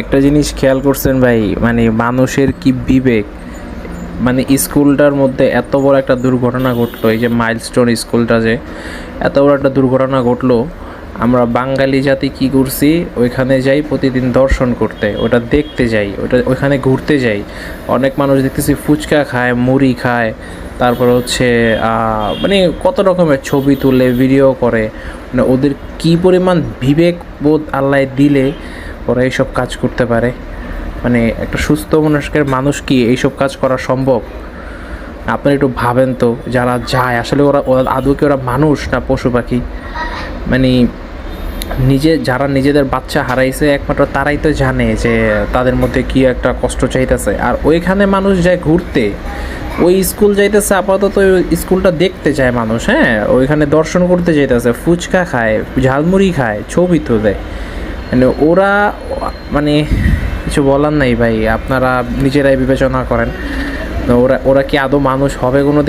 একটা জিনিস খেয়াল করছেন ভাই, মানে মানুষের কি বিবেক, মানে স্কুলটার মধ্যে এত বড় একটা দুর্ঘটনা ঘটলো, এই যে মাইলস্টোন স্কুলটা যে এত বড় একটা দুর্ঘটনা ঘটলো, আমরা বাঙালি জাতি কি করছি, ওইখানে যাই প্রতিদিন দর্শন করতে, ওটা দেখতে যাই, ওইখানে ঘুরতে যাই। অনেক মানুষ দেখতেছি ফুচকা খায়, মুড়ি খায়, তারপর হচ্ছে মানে কত রকমের ছবি তুলে ভিডিও করে। মানে ওদের কি পরিমাণ বিবেক বোধ আল্লাহ দিলে ওরা এইসব কাজ করতে পারে। মানে একটা সুস্থ মানুষ কি এইসব কাজ করা সম্ভব? আপনারা একটু ভাবেন তো, যারা যায় আসলে ওরা আদৌ কি ওরা মানুষ না পশু পাখি? মানে যারা নিজেদের বাচ্চা হারাইছে একমাত্র তারাই তো জানে যে তাদের মধ্যে কি একটা কষ্ট চাইতেছে। আর ওইখানে মানুষ যায় ঘুরতে, ওই স্কুল যাইতেছে আপাতত, ওই স্কুলটা দেখতে যায় মানুষ, হ্যাঁ, ওইখানে দর্শন করতে যাইতেছে, ফুচকা খায়, ঝালমুড়ি খায়, ছবি তোলে। মানে ওরা, মানে কিছু বলার নাই ভাই, আপনারা নিজেরাই বিবেচনা করেন। ওরা ওরা কি আদৌ মানুষ হবে কোনো